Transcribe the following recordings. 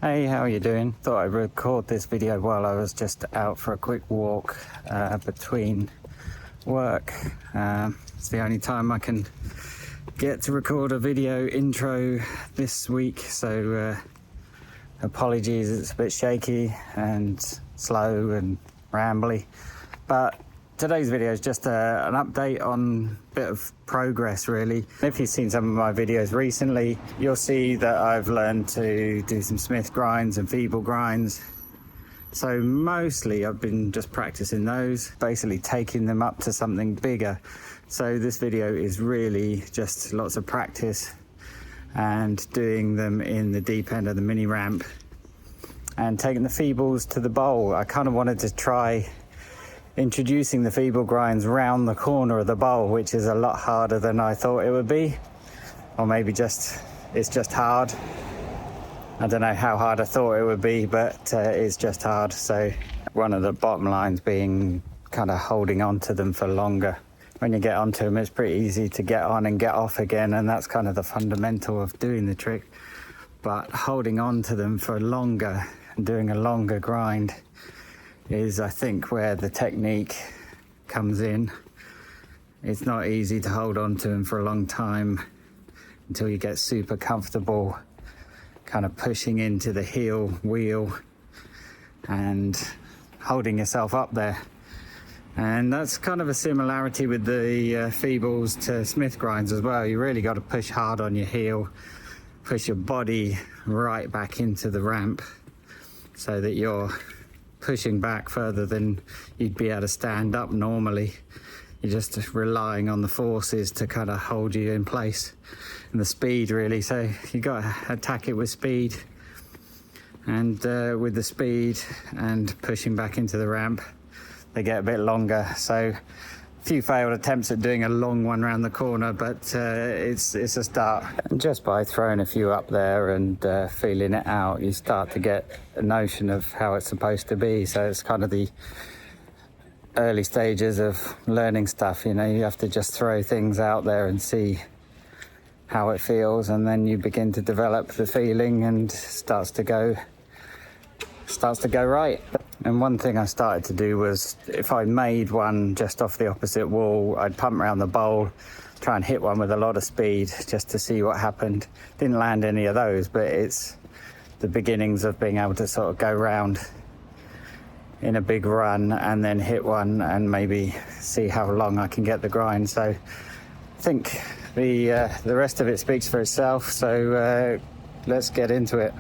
Hey, how are you doing? Thought I'd record this video while I was just out for a quick walk between work. It's the only time I can get to record a video intro this week, so apologies, it's a bit shaky and slow and rambly, but today's video is just an update on a bit of progress, really. If you've seen some of my videos recently, you'll see that I've learned to do some Smith grinds and Feeble grinds. So mostly I've been just practicing those, basically taking them up to something bigger. So this video is really just lots of practice and doing them in the deep end of the mini ramp and taking the Feebles to the bowl. I kind of wanted to try introducing the Feeble grinds round the corner of the bowl, which is a lot harder than I thought it would be, or maybe it's just hard. I don't know how hard I thought it would be, but it's just hard. So one of the bottom lines being kind of holding on to them for longer. When you get onto them, it's pretty easy to get on and get off again, and that's kind of the fundamental of doing the trick. But holding on to them for longer and doing a longer grind is, I think, where the technique comes in. It's not easy to hold on to them for a long time until you get super comfortable kind of pushing into the heel wheel and holding yourself up there. And that's kind of a similarity with the Feebles to Smith grinds as well. You really got to push hard on your heel, push your body right back into the ramp so that you're pushing back further than you'd be able to stand up normally. You're just relying on the forces to kind of hold you in place, and the speed, really. So you got to attack it with speed, and with the speed and pushing back into the ramp, they get a bit longer. So a few failed attempts at doing a long one around the corner, but it's a start. And just by throwing a few up there and feeling it out, you start to get a notion of how it's supposed to be. So it's kind of the early stages of learning stuff. You know, you have to just throw things out there and see how it feels, and then you begin to develop the feeling and starts to go right. And one thing I started to do was, if I made one just off the opposite wall, I'd pump around the bowl, try and hit one with a lot of speed just to see what happened. Didn't land any of those, but it's the beginnings of being able to sort of go round in a big run and then hit one and maybe see how long I can get the grind. So I think the rest of it speaks for itself. So let's get into it.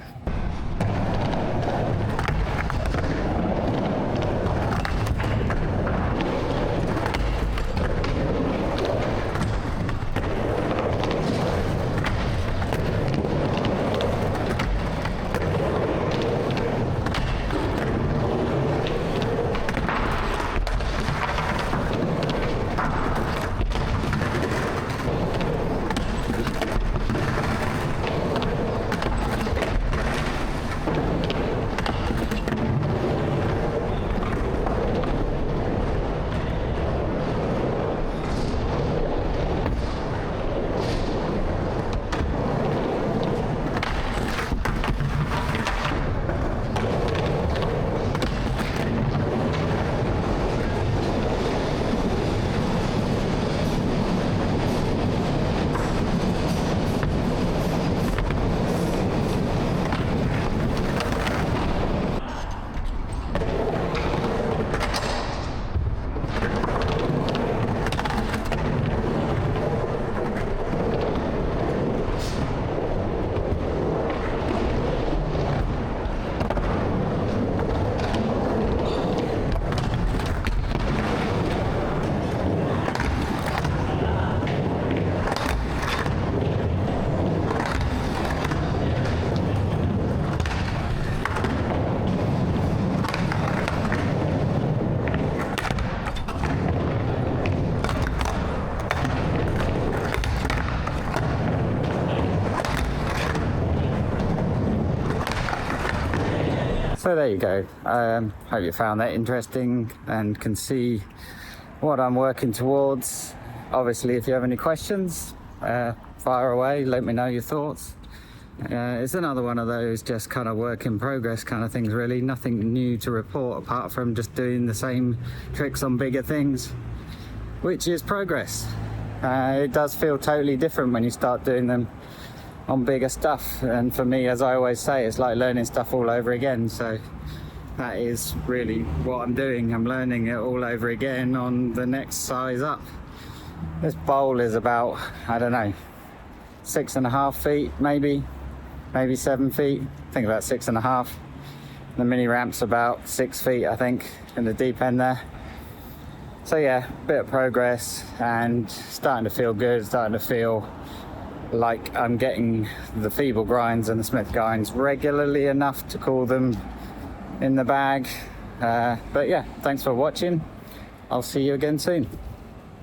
So there you go. Hope you found that interesting and can see what I'm working towards. Obviously, if you have any questions, fire away, let me know your thoughts. It's another one of those just kind of work in progress kind of things, really. Nothing new to report apart from just doing the same tricks on bigger things, which is progress. It does feel totally different when you start doing them on bigger stuff, and for me, as I always say, it's like learning stuff all over again. So that is really what I'm doing. I'm learning it all over again on the next size up. This bowl is about, I don't know, 6.5 feet, maybe 7 feet. I think about 6.5. The mini ramp's about 6 feet, I think, in the deep end there. So yeah, bit of progress and starting to feel good, starting to feel like I'm getting the Feeble Grinds and the Smith Grinds regularly enough to call them in the bag. But yeah, thanks for watching. I'll see you again soon.